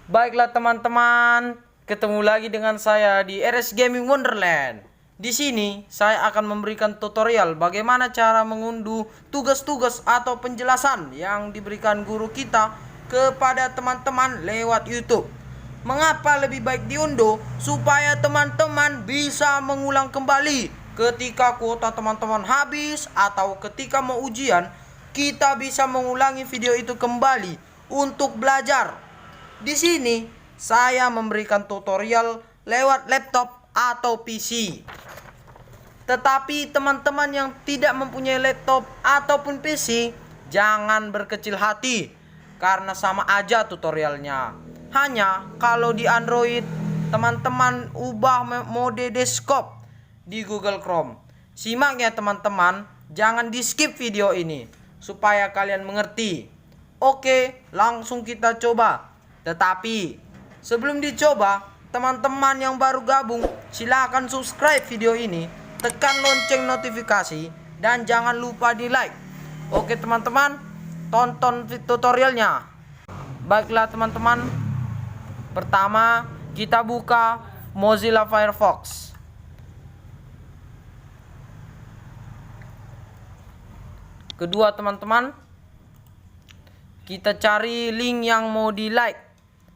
Baiklah teman-teman, ketemu lagi dengan saya di RS Gaming Wonderland. Di sini saya akan memberikan tutorial bagaimana cara mengunduh tugas-tugas atau penjelasan yang diberikan guru kita kepada teman-teman lewat YouTube. Mengapa lebih baik diunduh? Supaya teman-teman bisa mengulang kembali ketika kuota teman-teman habis atau ketika mau ujian, kita bisa mengulangi video itu kembali untuk belajar. Di sini saya memberikan tutorial lewat laptop atau PC. Tetapi teman-teman yang tidak mempunyai laptop ataupun PC, jangan berkecil hati karena sama aja tutorialnya. Hanya kalau di Android, teman-teman ubah mode desktop di Google Chrome. Simak ya teman-teman, jangan di skip video ini supaya kalian mengerti. Oke, langsung kita coba. Tetapi sebelum dicoba, teman-teman yang baru gabung, silahkan subscribe video ini, tekan lonceng notifikasi, dan jangan lupa di like. Oke teman-teman, tonton tutorialnya. Baiklah teman-teman, pertama kita buka Mozilla Firefox. Kedua teman-teman, kita cari link yang mau di like.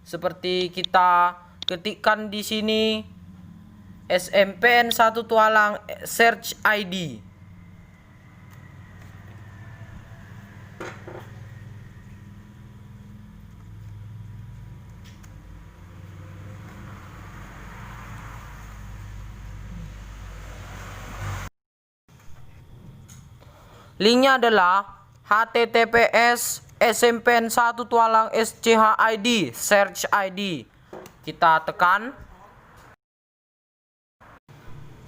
Seperti kita ketikkan di sini SMPN 1 Tualang search ID. Linknya adalah https SMPN 1 Tualang SCHID search ID. Kita tekan.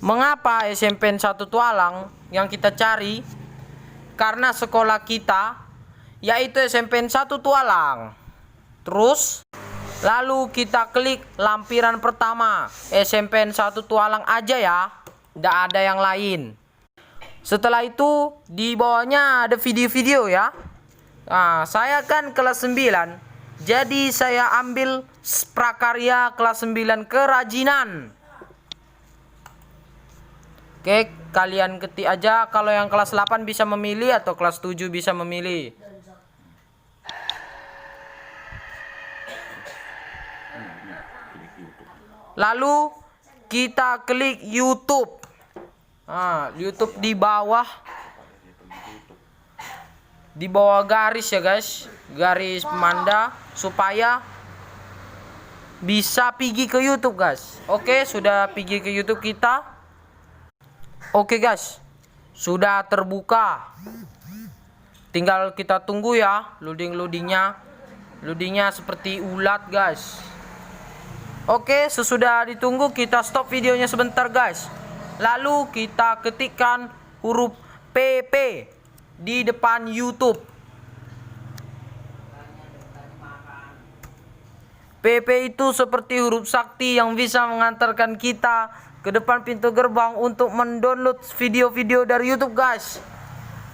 Mengapa SMPN 1 Tualang yang kita cari? Karena sekolah kita yaitu SMPN 1 Tualang. Terus lalu kita klik lampiran pertama, SMPN 1 Tualang aja ya, tidak ada yang lain. Setelah itu di bawahnya ada video-video ya. Nah, saya kan kelas 9, jadi saya ambil prakarya kelas 9 kerajinan. Oke, kalian ketik aja. Kalau yang kelas 8 bisa memilih atau kelas 7 bisa memilih. Lalu kita klik YouTube. Nah, YouTube di bawah garis ya guys, garis pemanda, supaya bisa pergi ke YouTube guys. Oke, sudah pergi ke YouTube kita. Oke guys, sudah terbuka. Tinggal kita tunggu ya loadingnya seperti ulat guys. Oke, sesudah ditunggu kita stop videonya sebentar guys. Lalu kita ketikkan huruf PP di depan YouTube. PP itu seperti huruf sakti yang bisa mengantarkan kita ke depan pintu gerbang untuk mendownload video-video dari YouTube guys.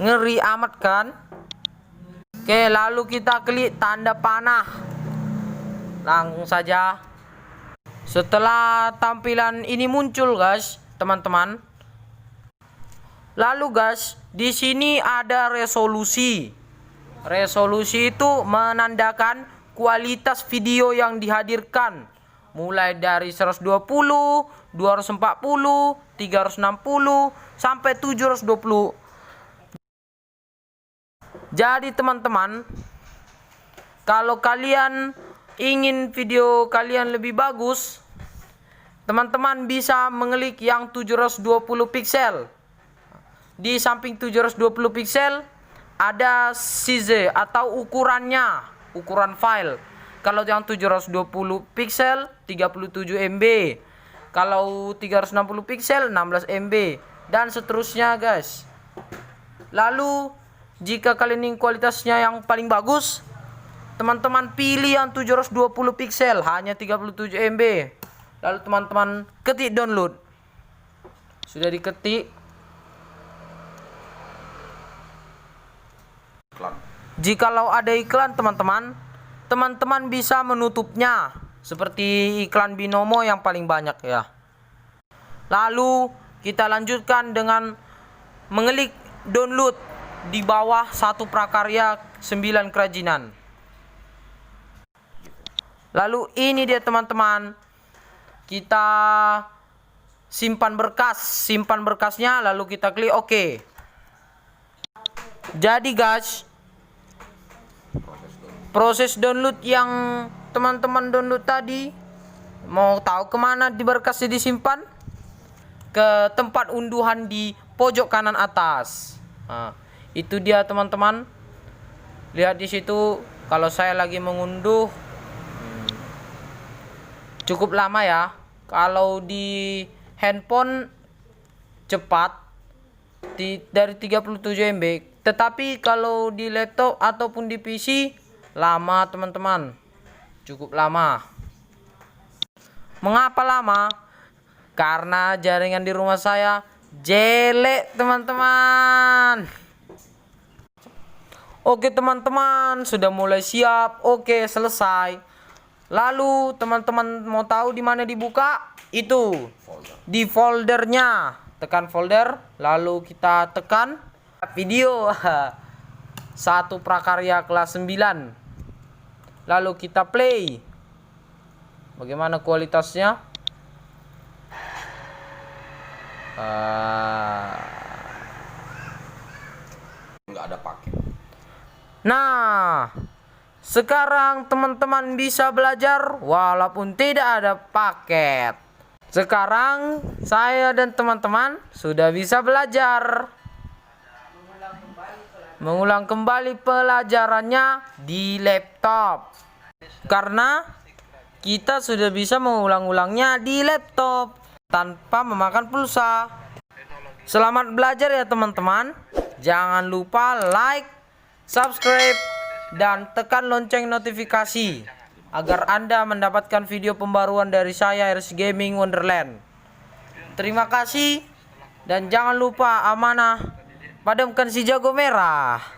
Ngeri amat kan? Oke, lalu kita klik tanda panah. Langsung saja. Setelah tampilan ini muncul guys, teman-teman. Lalu guys, di sini ada resolusi. Resolusi itu menandakan kualitas video yang dihadirkan. Mulai dari 120, 240, 360 sampai 720. Jadi teman-teman, kalau kalian ingin video kalian lebih bagus, teman-teman bisa mengklik yang 720 pixel. Di samping 720 pixel ada size atau ukurannya, ukuran file. Kalau yang 720 pixel 37 MB. Kalau 360 pixel 16 MB dan seterusnya guys. Lalu jika kalian ingin kualitasnya yang paling bagus, teman-teman pilih yang 720 pixel hanya 37 MB. Lalu teman-teman ketik download. Sudah diketik. Jikalau ada iklan teman-teman, teman-teman bisa menutupnya seperti iklan binomo yang paling banyak ya. Lalu kita lanjutkan dengan mengelik download di bawah satu prakarya 9 kerajinan. Lalu ini dia teman-teman, kita simpan berkasnya, lalu kita klik OK. Jadi guys, proses download yang teman-teman download tadi, mau tahu kemana di berkasnya disimpan? Ke tempat unduhan di pojok kanan atas. Nah, itu dia teman-teman. Lihat di situ, kalau saya lagi mengunduh cukup lama ya. Kalau di handphone cepat dari 37 MB, tetapi kalau di laptop ataupun di PC lama teman-teman, cukup lama. Mengapa lama? Karena jaringan di rumah saya jelek teman-teman. Oke teman-teman, sudah mulai siap. Oke, selesai. Lalu teman-teman mau tahu di mana dibuka? Itu di foldernya. Tekan folder, lalu kita tekan video. Satu prakarya kelas 9. Lalu kita play. Bagaimana kualitasnya? Nggak ada paket. Nah, sekarang teman-teman bisa belajar walaupun tidak ada paket. Sekarang saya dan teman-teman sudah bisa belajar. Mengulang kembali pelajarannya di laptop. Karena kita sudah bisa mengulang-ulangnya di laptop tanpa memakan pulsa. Selamat belajar ya teman-teman. Jangan lupa like, subscribe, dan tekan lonceng notifikasi agar Anda mendapatkan video pembaruan dari saya, RS Gaming Wonderland. Terima kasih dan jangan lupa amanah, padamkan si jago merah.